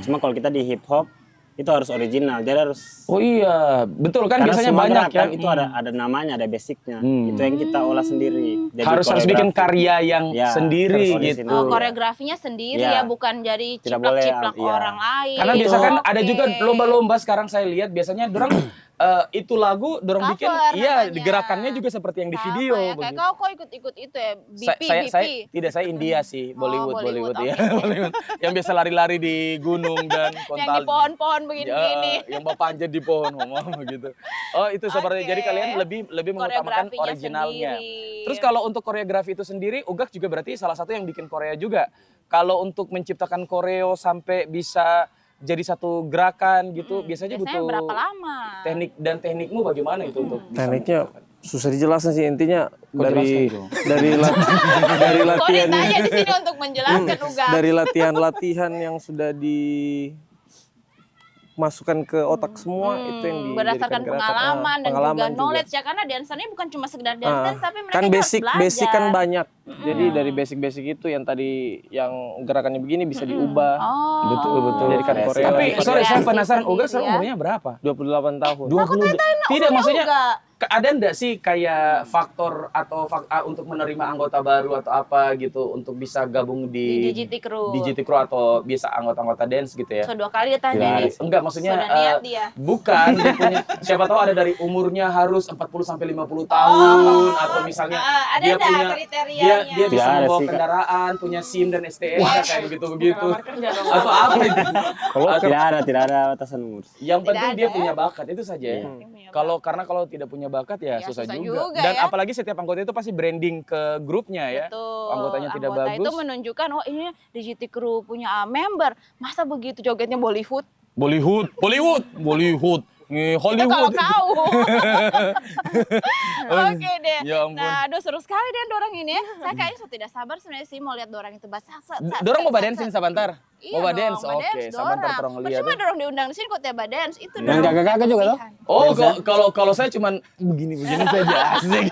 Cuma kalau kita di hip hop itu harus original. Jadi harus Oh iya, betul kan karena biasanya semua banyak ya. gerakan itu ada namanya, ada basicnya. Itu yang kita olah sendiri. Jadi Harus bikin koreografi. karya yang sendiri harus gitu. original. koreografinya sendiri Iya. ya, bukan dari Tidak boleh, ciplak-ciplak iya. orang lain. Karena biasa kan ada Oke. juga lomba-lomba sekarang saya lihat biasanya dorang itu lagu dorang bikin namanya. gerakannya juga seperti yang di Sama video ya, kayak begitu. kau ikut itu ya, BP. Saya India sih, Bollywood Bollywood, ya. oke. Bollywood. Yang biasa lari-lari di gunung dan Yang kontal. di pohon-pohon begini-begini. Yang panjat di pohon ngomong begitu. Oh, itu seperti Oke. jadi kalian lebih mengutamakan Koreografinya originalnya. sendiri. Terus kalau untuk koreografi itu sendiri, Ugak juga berarti salah satu yang bikin koreo juga. Kalau untuk menciptakan koreo sampai bisa jadi satu gerakan gitu, biasanya butuh berapa lama? teknikmu bagaimana itu untuk bisa Tekniknya susah dijelasin sih, intinya Kok jelaskan dong? dari Kok latihan ditanya di sini untuk menjelaskan Ugak? dari latihan yang sudah dimasukkan ke otak semua itu yang dijadikan Berdasarkan gerakan. pengalaman dan juga Pengalaman knowledge ya, karena dancernya bukan cuma sekedar dance, tapi mereka kan juga basic belajar. kan banyak. Jadi dari basic itu yang tadi yang gerakannya begini bisa diubah. Oh. betul. Jadikan koreo. Tapi sorry, saya Variasi penasaran Ugak sendiri sekarang ya. umurnya berapa? 28 tahun. 20. Tidak, maksudnya Ugak. ada enggak sih kayak faktor atau untuk menerima anggota baru atau apa gitu untuk bisa gabung Di GT Crew. di GT Crew atau bisa anggota dance gitu ya? So 2 kali ditanya nih. Enggak, maksudnya Sudah niat dia. bukan dia punya, siapa tahu ada dari umurnya harus 40 sampai 50 tahun atau misalnya ada dia nggak punya kriterianya? dia bisa Tidak ada membawa sih, Kak. kendaraan, punya SIM dan STNK kayak begitu-begitu. Atau apa itu? Kalau tidak ada batasan umur. Yang Tidak penting dia ada. punya bakat itu saja ya. Kalau tidak punya bakat ya, Ya, susah susah juga. juga Dan ya. apalagi setiap anggota itu pasti branding ke grupnya ya. Betul. Anggotanya tidak Anggota bagus. itu menunjukkan, oh ini di GT Crew punya member. Masa begitu jogetnya Bollywood? Bollywood. Itu Hollywood. kalau kau. Oke deh. Ya ampun. Nah, aduh seru sekali deh dorang ini ya. Saya kayaknya tidak sabar sebenarnya sih mau lihat dorang itu bahasa. Dorang mau badansin sebentar. Iya Mau dong, badance. Oke, badance sabantar dorang. terong lihat. Percuma dorang diundang di sini kok tiap badance itu Dan kakak-kakak juga toh? Oh, kalau saya cuman begini saja. Asik.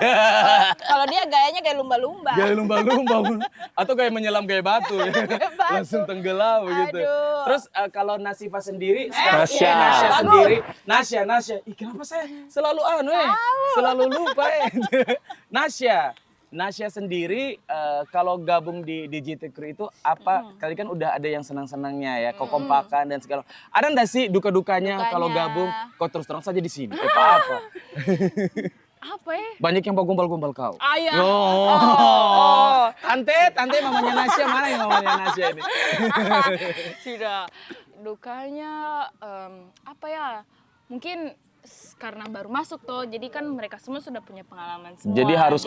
Kalau dia gayanya kayak lumba-lumba. Gaya lumba-lumba atau kayak menyelam kayak batu ya. Langsung tenggelam begitu. Aduh. Terus kalau Nasifa sendiri, Nasya. Nasya Bagus. sendiri, Nasya. Ih, kenapa saya selalu selalu lupa Nasya sendiri kalau gabung di GT Crew itu apa? Tadi kan udah ada yang senang-senangnya ya, kekompakan dan segala. Ada enggak sih duka-dukanya kalau gabung? Kok terus terang saja di sini? Apa? Apa ya? Banyak yang mau gombal-gombal kau. Ayah. Oh. Tante mamanya Nasya, mana yang mamanya Nasya ini? Tidak. Dukanya apa ya? Mungkin karena baru masuk tuh, jadi kan mereka semua sudah punya pengalaman semua. Jadi harus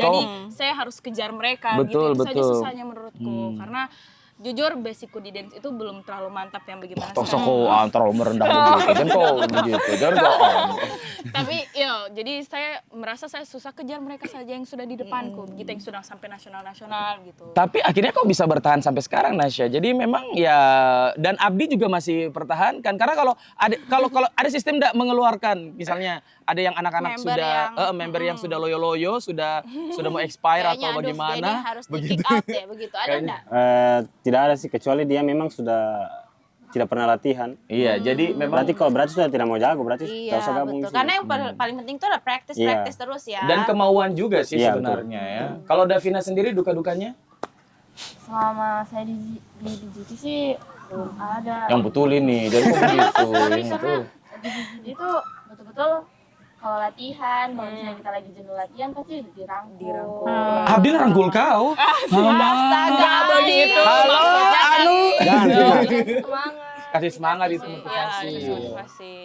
saya harus kejar mereka Betul, gitu. Itu saja betul. susahnya menurutku. Karena jujur basicku di dance itu belum terlalu mantap yang bagaimana Tosok kau terlalu merendah begitu. Jangan kau begitu. Jangan kau. Tapi ya, jadi saya merasa saya susah kejar mereka saja yang sudah di depanku, gitu yang sudah sampai nasional gitu. Tapi akhirnya kau bisa bertahan sampai sekarang, Nasya. Jadi memang ya, dan Abdi juga masih pertahankan karena kalau ada sistem tidak mengeluarkan, misalnya ada yang anak-anak member yang sudah loyo-loyo, sudah mau expire Kayaknya atau bagaimana harus di kick out ya begitu. Ada enggak? Tidak ada sih, kecuali dia memang sudah tidak pernah latihan. Iya, jadi memang Berarti sudah tidak mau jago, berarti Iya, tidak usah gabung betul. sih. Karena yang paling penting itu adalah practice terus ya. dan kemauan juga sih Iya, sebenarnya ya. Kalau Davina sendiri duka-dukanya? Selama saya di DJT sih belum ada. Yang betul ini, jadi kok begitu. Tapi Yang karena betul. di DJT itu betul-betul kalau latihan, kalau misalnya kita lagi jenuh latihan pasti dirangkul. Abdi rangkul kau. Astaga, begitu. Halo, Anu. Semangat. Kasih semangat itu Ya, motivasi. itu motivasi.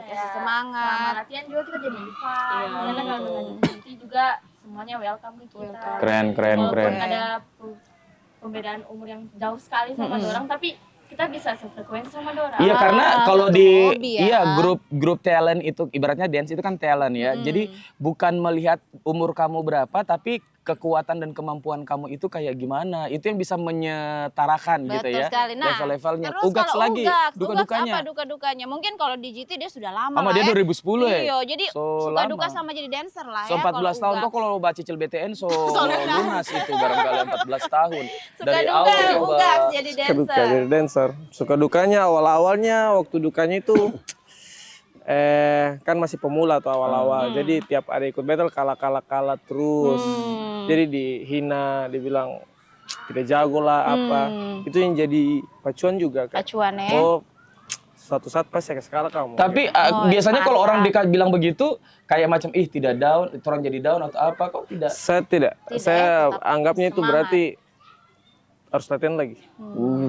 Kasih semangat. Selama latihan juga kita jadi fun. Karena kalau dengan DJT juga semuanya welcome ke kita. Keren. Walaupun ada pembedaan umur yang jauh sekali sama dorang, tapi kita bisa sefrekuensi sama dorang. Iya, karena kalau satu di hobi ya. grup talent itu ibaratnya dance itu kan talent ya. Jadi bukan melihat umur kamu berapa, tapi kekuatan dan kemampuan kamu itu kayak gimana. Itu yang bisa menyetarakan gitu Betul ya. sekali. Nah, Level-levelnya. terus Ugaks kalau lagi, Ugaks duka-dukanya. apa duka-dukanya? Mungkin kalau di GT dia sudah lama Sama lah dia ya. 2010 ya. Iya, jadi So, suka lama. duka sama jadi dancer lah So ya. 14 tahun tuh kalau baca cicil BTN lunas itu barangkali 14 tahun. Suka Dari duka awal coba. Ugaks jadi Suka duka dancer. jadi dancer. Suka dukanya awal-awalnya, waktu dukanya itu kan masih pemula tuh awal-awal. Jadi tiap ada ikut battle kalah terus. Jadi dihina, dibilang tidak jago lah apa. Itu yang jadi pacuan juga kan. Pacuan ya. Oh, suatu saat pasti akan kalah kamu. Tapi biasanya kalau orang bilang begitu kayak macam tidak down, orang jadi down atau apa, kok tidak? Saya tidak. Tidak, Saya tetap anggapnya itu semangat. berarti harus latihan lagi.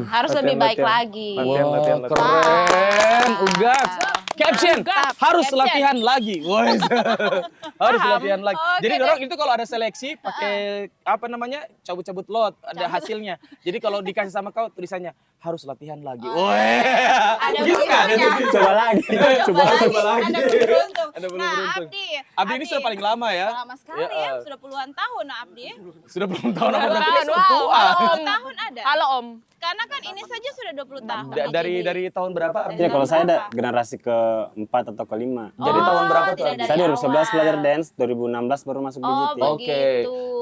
Harus lebih baik lagi. Latihan. Keren, Ugaks. Caption, harus Caption. latihan lagi. Woi. Harus latihan lagi. Oke Jadi deh. orang itu kalau ada seleksi pakai apa namanya? Cabut-cabut lot, ada hasilnya. Jadi kalau dikasih sama kau tulisannya harus latihan lagi. Woi. Ada Gitu kan? begitu. Coba lagi. Coba lagi. Ada belum beruntung. Ada belum Nah, beruntung. Abdi Abdi ini sudah paling lama ya. lama sekali ya, sudah puluhan tahun Abdi. Sudah belum tahu nama berarti Tahun, sudah wow. tua. 20 tahun ada. Halo Om. Karena kan ini saja sudah 20 tahun. Dari tahun berapa? Abdi? Ya, kalau saya ada generasi ke-4 atau ke-5. Jadi tahun berapa tuh? tidak Abdi? dari Saya 2011 awal. belajar dance, 2016 baru masuk Oh, DJT. begitu. Oke.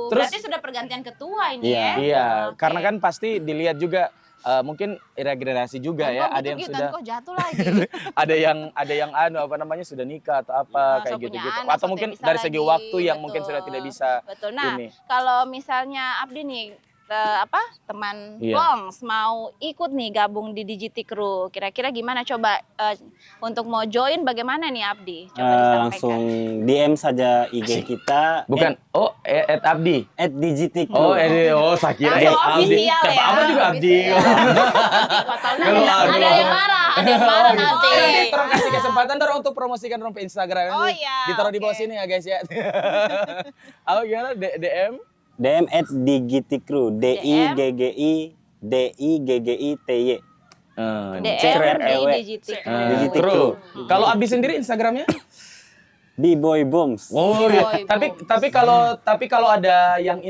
Terus- Berarti sudah pergantian ketua ini Iya. ya. Iya, Oke. karena kan pasti dilihat juga mungkin regenerasi juga ya, Kok ada yang gitu-gitu, sudah kok jatuh lagi. ada yang apa namanya sudah nikah atau apa Nah, kayak so punya gitu-gitu. anak, Atau so mungkin tidak bisa dari segi lagi. waktu yang mungkin Betul. sudah tidak bisa Betul. Nah, ini. kalau misalnya Abdi nih teman Iya. Longs mau ikut nih gabung di DJT Crew, kira-kira gimana coba untuk mau join bagaimana nih Abdi? Coba disampaikan. Langsung DM saja IG kita. Bukan, Abdi. @DJT Oh, Crew. saya kira Langsung Abdi. official Siapa ya, apa juga Abdi. Ada yang marah, ada yang marah nanti. Nanti terus kasih kesempatan dorong untuk promosikan dorong ke Instagram. Oh Nanti iya, ditaruh di bawah oke. sini ya guys ya. Apa gimana? DM? DM @DJT Crew. DIGGITY. DM di Crew. DJT Crew. DJT Crew. Crew. Kalau Abdi sendiri Instagramnya? B-Boy Bombs. Oh Boy, iya. Tapi kalau ada yang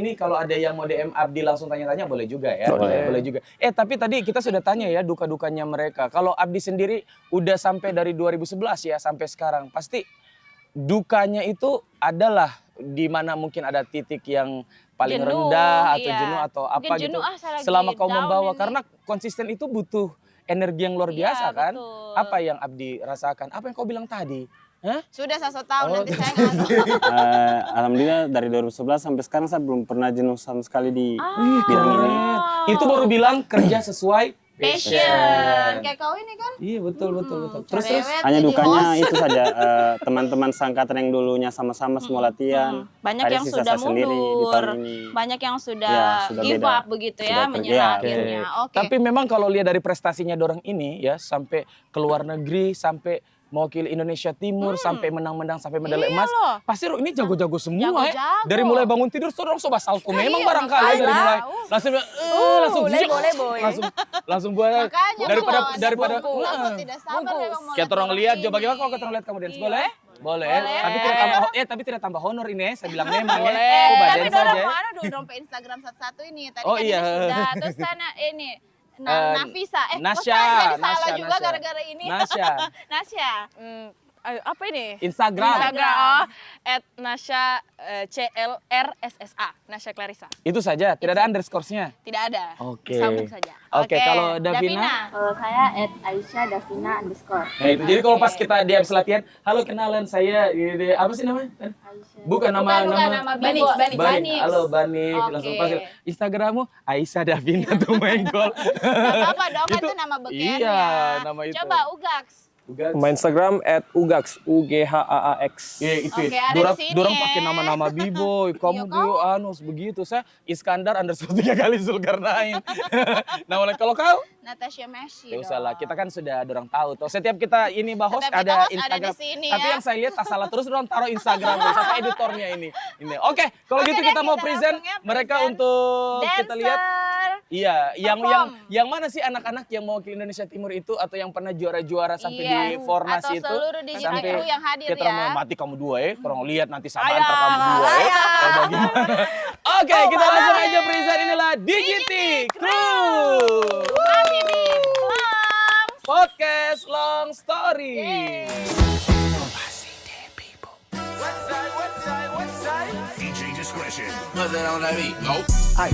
mau DM Abdi langsung tanya-tanya boleh juga ya. Boleh juga. Tapi tadi kita sudah tanya ya duka-dukanya mereka. Kalau Abdi sendiri udah sampai dari 2011 ya sampai sekarang. Pasti dukanya itu adalah di mana mungkin ada titik yang paling Jenuh, rendah atau iya. jenuh atau Mungkin apa jenuh, gitu. saya lagi Selama kau down membawa ini. karena konsisten itu butuh energi yang luar Iya, biasa kan. betul. Apa yang Abdi rasakan? Apa yang kau bilang tadi? Hah? Sudah 1 tahun Oh. nanti saya nggak Alhamdulillah dari 2011 sampai sekarang saya belum pernah jenuh sama sekali di Ah. bidang ini. Itu baru bilang kerja sesuai Passion. Kayak kau ini kan. Iya betul. Terus Cerewet, Hanya jadi dukanya host. itu saja teman-teman seangkatan yang dulunya sama-sama semua latihan. Banyak Ada yang sisa sudah saya sendiri di tahun mundur, ini. banyak yang sudah, Ya, sudah give beda. up begitu ya, Sudah menyerah ya, akhirnya. Oke. Tapi memang kalau lihat dari prestasinya dorang ini ya, sampai ke luar negeri, sampai mewakili Indonesia Timur, sampai menang-menang, sampai medali Iya emas. loh. Pasti ini jago-jago semua ya. Jago-jago. Dari mulai bangun tidur, dorang soba salto memang Iya, barangkali dari makanya. mulai langsung leboy. langsung buat Makanya daripada aku tidak sabar memang mau kayak orang lihat, coba bagaimana kalau kita lihat kamu dance boleh? Boleh. Tapi tidak tambah honor ini, saya bilang memang ya. Coba Tapi dance dorong aja. mana dulu dompet Instagram satu-satu ini. Tadi Oh, kan iya. ini sudah. Terus sana ini Nafisa. Nasya, jadi salah Nasya, juga Nasya. gara-gara ini. Nasya. Nasya. Apa ini? Instagram. @Nasya CLRSSA, Nasya Clarissa. Itu saja, tidak ada underscore-nya. Tidak ada. Oke. Sambung saja. Oke, kalau Davina? Kalau saya @Aisyah Davina_. Nah, itu. Jadi kalau pas kita di habis latihan, halo kenalan saya, apa sih namanya? Bukan nama Banik. Banik. Halo Banik, Oke. langsung panggil Instagrammu Aisyah Davina Tumengkol. Gak apa-apa dong, itu nama bekennya. Iya, nama itu. Coba Ugaks. Sama Instagram @ugax UGHAAX. Iya itu. Oke, ada di sini Dorang ya. pakai nama-nama b-boy. Kamu dia begitu. Saya Iskandar _3 kali Zulkarnain. Nama lain kalau kau? Natasha Meshi. Tidak usah lah, kita kan sudah dorang tahu. Tuh, setiap kita ini bahas Setiap kita ada host ada Instagram. di sini, Tapi ya. yang saya lihat tak salah terus dorang taruh Instagram. Siapa editornya ini? Oke, kalau Oke gitu deh, kita mau kita present langsung ya, mereka present. untuk kita lihat. Iya, yang mana sih anak-anak yang mau ke Indonesia Timur itu atau yang pernah juara-juara sampai Iya. di Fornas Atau itu? seluruh digital Sampai crew yang hadir kita ya. mau mati kamu dua ya, orang lihat nanti sama antar kamu dua ya. Kayak bagaimana? Oke, kita langsung aja present inilah Digiti Crew. Masih di Podcast Long Story. DJ discretion. Put that on that beat. Nope. Aye.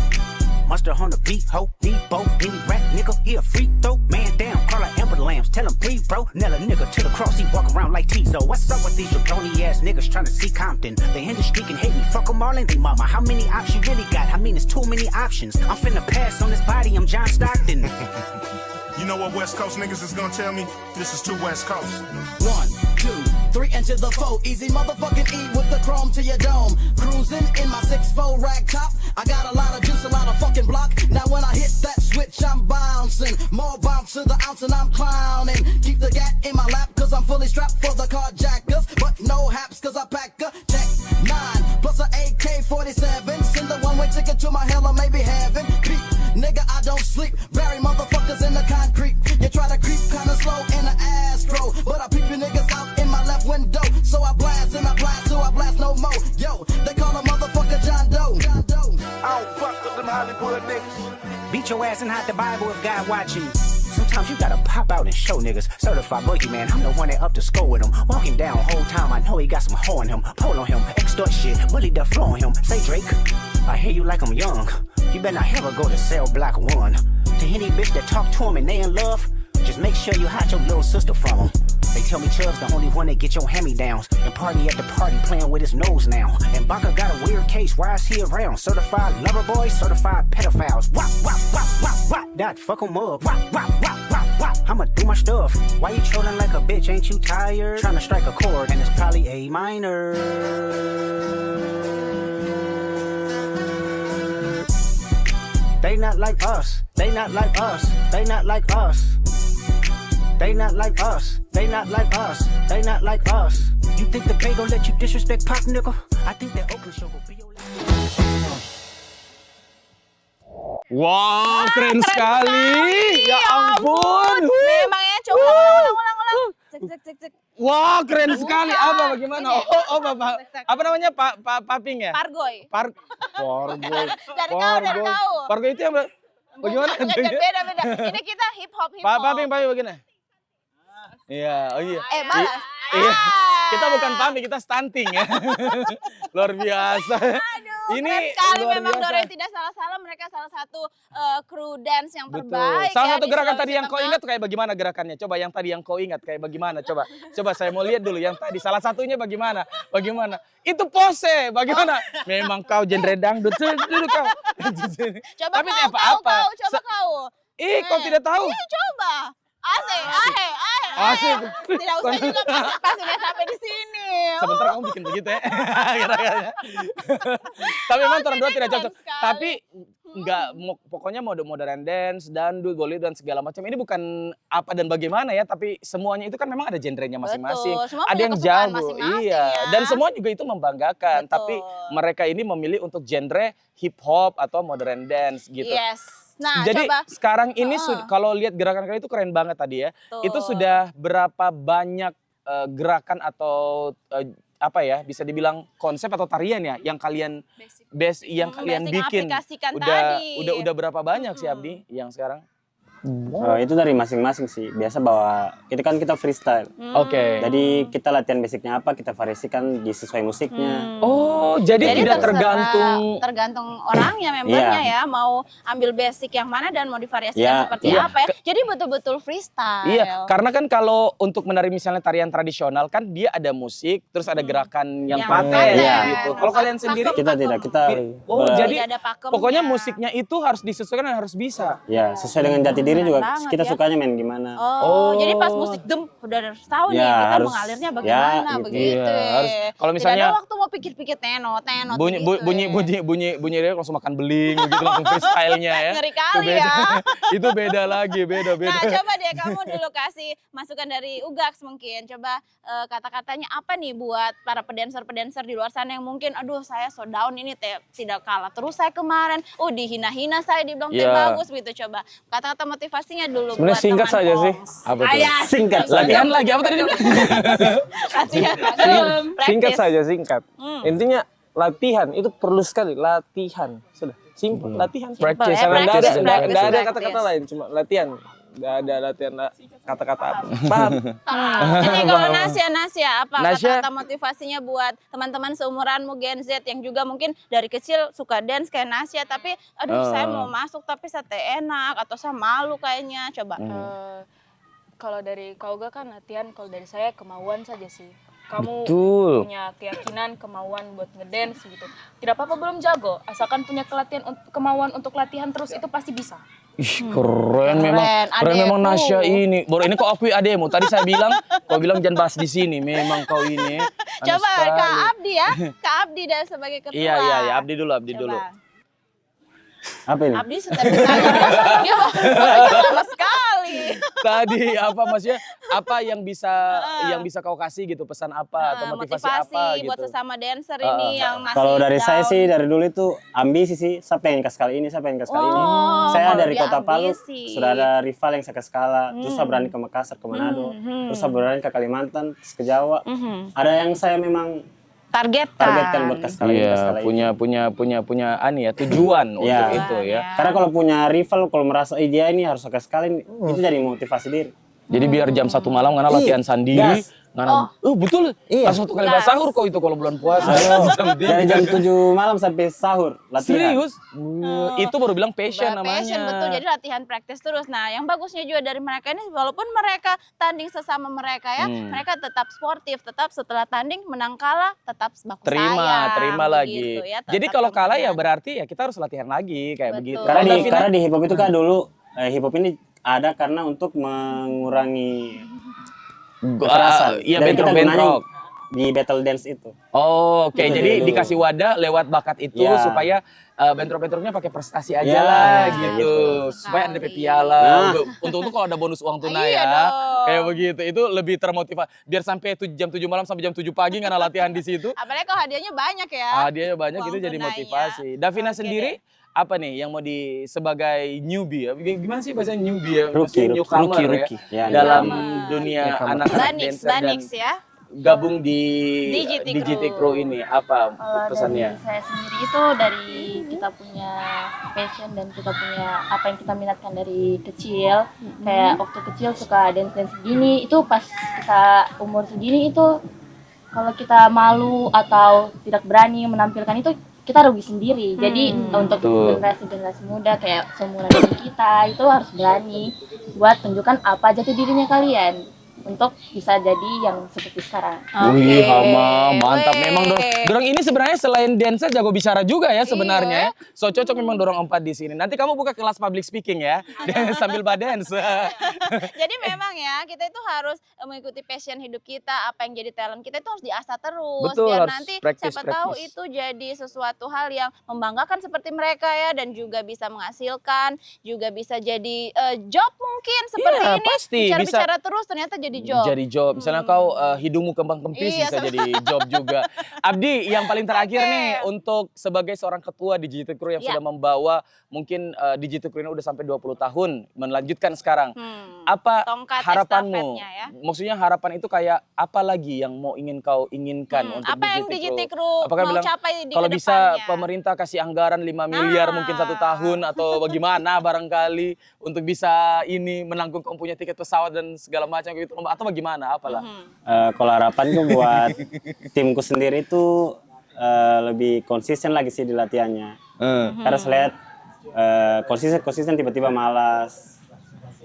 Mustard on the beat, ho, Debo, any rap nigga, he a free throw. Man down, call her Amber Lambs, tell him breathe, bro. Nail a nigga to the cross, he walk around like Tizo. What's up with these jabroni ass niggas trying to see Compton? The industry can hate me, fuck them all and they mama. How many options you really got? I mean, it's too many options. I'm finna pass on this body, I'm John Stockton. You know what West Coast niggas is gonna tell me? This is too West Coast. 1, 2, 3 into the 4. Easy motherfucking E with the chrome to your dome. Cruising in my 6'4" rag top. I got a lot of juice, a lot of fucking block. Now when I hit that switch, I'm bouncing. More bounce to the ounce and I'm clowning. Keep the gat in my lap cause I'm fully strapped for the carjackers. But no haps cause I pack a check 9 plus a AK-47. Send the one-way ticket to my hell or maybe heaven. Peep, nigga, I don't sleep. Bury motherfuckers in the concrete. You try to creep kinda slow in the Astro. But I peep you niggas out in my left window. So I blast and I blast till I blast no more. Yo, they call a motherfucker John Doe. I don't fuck with them Hollywood niggas. Beat your ass and hide the Bible if God watching. Sometimes you gotta pop out and show niggas. Certified boogeyman, I'm the one that up to score with him. Walking down whole time, I know he got some hoe in him. Pole on him, extort shit, bully the flow on him. Say Drake, I hear you like I'm young. You better not ever go to cell block 1. To any bitch that talk to him and they in love, just make sure you hide your little sister from him. They tell me Chubb's the only one that get your hand-me-downs. And party at the party playing with his nose now. And Baca got a weird case, why is he around? Certified lover boys, certified pedophiles. Wop, wop, wop, wop, wop. That fuck 'em up. Wop, wop, wop, wop, wop. I'ma do my stuff. Why you trolling like a bitch? Ain't you tired? Trying to strike a chord and it's probably A minor. They not like us. They not like us. They not like us. They not like us. They not like us. They not like us. You think the Bay gon' let you disrespect Pop, nigga? I think that Oakland show will be your last. Wow, keren sekali. Ya ampun. Memang ya, coba ulang. Cek. Wah, keren sekali. Apa bagaimana? Oh, Bapak. Apa namanya? Pak Paping ya? Pargoy. Pargoy. Dari kau. Pargoy itu yang bagaimana? Beda. Ini kita hip hop. Paping bagaimana? Iya, oh iya. Balas. Iya. Kita bukan paming, kita stunting ya. Luar biasa. Aduh, ini keren sekali luar memang biasa. Dora tidak salah-salah. Mereka salah satu kru dance yang Betul. terbaik. Salah ya, satu di gerakan Sulawesi tadi yang kau Tengah. ingat kayak bagaimana gerakannya? Coba yang tadi yang kau ingat kayak bagaimana? Coba saya mau lihat dulu yang tadi. Salah satunya bagaimana? Itu pose, bagaimana? Memang kau genre dangdut. Dulu kau. Coba Tapi kau, apa-apa. coba kau. kau tidak tahu? Coba. Asik. Tidak usah juga pas udah sampai di sini. Sebentar kamu bikin begitu ya. Kira-kira. Tapi memang orang dua tidak cocok. Tapi pokoknya modern dance, dangdut, bollywood dan segala macam. Ini bukan apa dan bagaimana ya, tapi semuanya itu kan memang ada genrenya masing-masing. Semua ada punya yang kesukaan jago, masing-masing iya. ya. Dan semua juga itu membanggakan. Tapi mereka ini memilih untuk genre hip hop atau modern dance gitu. Yes. Nah, jadi coba. sekarang ini kalau lihat gerakan kalian itu keren banget tadi ya. Itu sudah berapa banyak gerakan atau apa ya, bisa dibilang konsep atau tarian ya yang kalian kalian bikin. Udah berapa banyak sih Abdi yang sekarang? Itu dari masing-masing sih. Biasa bawa, itu kan kita freestyle. Oke. Jadi kita latihan basicnya apa, kita variasikan disesuai musiknya. Oh, jadi tidak tergantung orangnya, membernya ya, mau ambil basic yang mana dan mau divariasikan seperti apa ya. Jadi betul-betul freestyle. Iya, karena kan kalau untuk menari misalnya tarian tradisional kan dia ada musik, terus ada gerakan yang paten gitu. Kalau kalian sendiri kita tidak, jadi pokoknya musiknya itu harus disesuaikan dan harus bisa. Ya, sesuai dengan jati diri juga kita sukanya main gimana. Jadi pas musik udah harus tahu nih kita mengalirnya bagaimana begitu. Kalau misalnya tidak ada waktu mau pikir-pikir tenot bunyi dia langsung makan beling begitu langsung freestyle-nya ya. Ngeri kali ya. Itu beda lagi, beda. Nah, coba deh kamu dulu kasih masukan dari Ugax mungkin. Coba kata-katanya apa nih buat para pedancer di luar sana yang mungkin aduh saya so down ini tidak kalah terus saya kemarin. Dihina-hina saya dibilang bagus gitu. Coba kata-kata motivasinya dulu. Sebenarnya singkat saja sih. Apa tuh? Singkat. Latihan lagi apa tadi? Singkat saja, singkat. Intinya latihan itu perlu sekali, latihan. Sudah, simple, latihan. Practice. Enggak ada kata-kata lain, cuma latihan. Enggak ada latihan kata-kata apa. Paham? Jadi kalau Nasya apa kata-kata motivasinya buat teman-teman seumuranmu Gen Z yang juga mungkin dari kecil suka dance kayak Nasya tapi aduh saya mau masuk tapi saya enak atau saya malu kayaknya. Coba. Kalau dari Kauga kan latihan, kalau dari saya kemauan saja sih. Kamu punya keyakinan, kemauan buat ngedance gitu. Tidak apa-apa belum jago, asalkan punya kemauan untuk latihan terus itu pasti bisa. Keren memang Nasya ini. Baru ini kok akui ademu. Tadi saya bilang, kau bilang jangan bahas di sini. Memang kau ini. Coba Kak Abdi ya, Kak Abdi dan sebagai ketua. Iya, Abdi dulu. Apa ini? Abdi sudah dia lama sekali. Tadi apa maksudnya? Apa yang bisa kau kasih gitu, pesan apa atau motivasi apa gitu? Buat sesama dancer ini yang masih kalau dari saya sih dari dulu itu ambisi sih, saya pengen ke skala ini, saya dari Kota Palu sudah ada rival yang saya ke skala, terus saya berani ke Makassar, ke Manado, terus saya berani ke Kalimantan, terus ke Jawa. Ada yang saya memang targetkan buat ke skala ini. Punya tujuan untuk itu ya. Karena kalau punya rival, kalau merasa dia ini harus ke skala ini, itu jadi motivasi diri. Jadi biar jam 1 malam karena latihan sendiri. Betul. Langsung 1 kali sahur kok itu kalau bulan puasa. Dari jam 7 malam sampai sahur latihan. Serius? Itu baru bilang passion namanya. Passion betul. Jadi latihan praktis terus. Nah, yang bagusnya juga dari mereka ini walaupun mereka tanding sesama mereka ya, mereka tetap sportif, tetap setelah tanding menang kalah tetap baku sayang. Terima lagi. Gitu, ya, jadi kalau kalah ya berarti ya kita harus latihan lagi kayak begitu. Karena di hip hop itu kan dulu hip hop ini ada karena untuk mengurangi kekerasan. Iya, bentrok di battle dance itu. Oke. Jadi dikasih wadah lewat bakat itu supaya bentrok-bentroknya pakai prestasi aja lah gitu. Supaya ada piala. Untuk kalau ada bonus uang tunai ya. Kayak begitu. Itu lebih termotivasi. Biar sampai jam 7 malam sampai jam 7 pagi nggak latihan di situ. Apalagi kalau hadiahnya banyak ya. Hadiahnya banyak itu jadi motivasi. Davina sendiri apa nih yang mau sebagai newbie ya? Gimana sih bahasa newbie ya? Rookie. Ya? Dalam dunia anak Banix ya. Gabung di GT Crew ini apa pesannya? Dari saya sendiri itu dari kita punya passion dan kita punya apa yang kita minatkan dari kecil. Kayak waktu kecil suka dance segini, itu pas kita umur segini itu kalau kita malu atau tidak berani menampilkan itu kita rugi sendiri. Jadi untuk generasi muda kayak seumuran dari kita itu harus berani buat tunjukkan apa jati dirinya kalian. untuk bisa jadi yang seperti sekarang. Wih, Hama, mantap memang dorong ini sebenarnya selain dance jago bicara juga ya sebenarnya. So cocok memang dorong 4 di sini. Nanti kamu buka kelas public speaking ya sambil dance. Jadi memang ya kita itu harus mengikuti passion hidup kita, apa yang jadi talent kita itu harus diasah terus. Betul, biar harus nanti practice, siapa tahu itu jadi sesuatu hal yang membanggakan seperti mereka ya, dan juga bisa menghasilkan, juga bisa jadi job mungkin seperti Iya, ini. pasti, Bicara-bicara terus ternyata jadi job. Jadi job. Misalnya kau hidungmu kembang kempis Iya, bisa jadi job juga. Abdi, yang paling terakhir nih untuk sebagai seorang ketua Digital Crew yang sudah membawa mungkin Digital Crew ini udah sampai 20 tahun melanjutkan sekarang. Apa Tongkat harapanmu? estafetnya ya. Maksudnya harapan itu kayak apa lagi yang mau kau inginkan untuk apa yang Digital Crew Apakah mau bilang capai di kalau bisa kedepannya? pemerintah kasih anggaran 5 miliar mungkin 1 tahun atau bagaimana barangkali untuk bisa ini menanggung kau punya tiket pesawat dan segala macam gitu atau bagaimana apalah. Kalau harapanku buat timku sendiri itu lebih konsisten lagi sih di latihannya. Karena saya lihat konsisten tiba-tiba malas.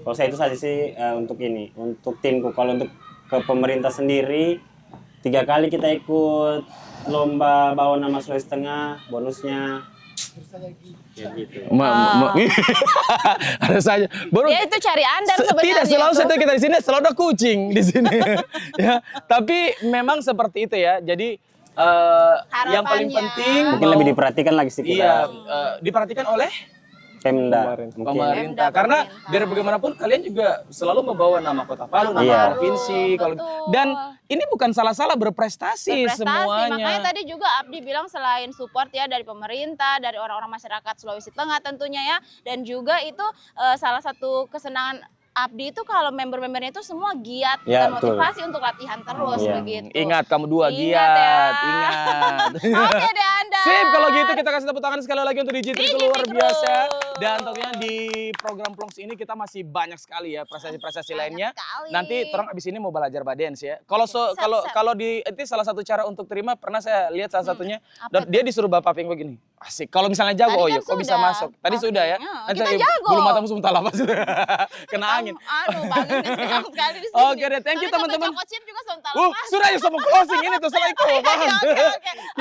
Kalau saya itu saja sih untuk timku. Kalau untuk ke pemerintah sendiri 3 kali kita ikut lomba bawa nama Sulawesi Tengah, bonusnya ya gitu. Ada saja. Baru Dia itu cari andar sebenarnya. Tidak selalu saya kita di sini selalu ada kucing di sini. Ya, tapi memang seperti itu ya. Jadi yang paling penting mungkin lebih diperhatikan lagi sih kita. Iya, diperhatikan oleh Pemda. pemerintah. Karena biar bagaimanapun kalian juga selalu membawa nama Kota Palu, nama provinsi. Dan ini bukan salah-salah berprestasi semuanya. Makanya tadi juga Abdi bilang selain support ya dari pemerintah, dari orang-orang masyarakat Sulawesi Tengah tentunya ya, dan juga itu salah satu kesenangan Abdi itu kalau member-membernya itu semua giat Ya, dan motivasi untuk latihan terus begitu. Ingat kamu dua giat, ingat. Oke deh Anda. Sip, kalau gitu kita kasih tepuk tangan sekali lagi untuk Digital Crew luar biasa. Dan tentunya di program Plongs ini kita masih banyak sekali ya prestasi-prestasi lainnya. Nanti terang abis ini mau belajar dance ya. Kalau di itu salah satu cara untuk terima, pernah saya lihat salah satunya dia disuruh bapak ping begini. Asik. Kalau misalnya jago, oh iya, kok bisa masuk. Tadi sudah ya. Kita jago. Bulu matamu sebentar lah Mas. Kena angin. Oke deh, thank you teman-teman. Sudah ya sama closing ini tuh setelah itu.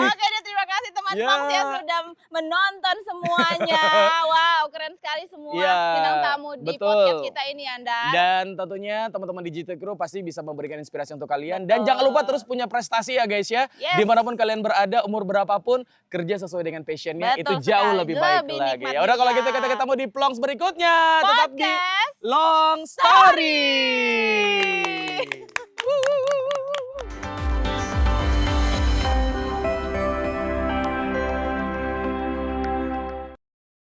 Oke deh, terima kasih teman-teman yang sudah menonton semuanya. Wow, keren sekali semua bintang tamu di podcast kita ini Anda. Dan tentunya teman-teman Digital Crew pasti bisa memberikan inspirasi untuk kalian. Dan jangan lupa terus punya prestasi ya guys ya. Dimanapun kalian berada, umur berapapun, kerja sesuai dengan passionnya itu jauh lebih baik lagi. Ya udah kalau gitu kita ketemu di Plongs berikutnya. Tetap di Long Story.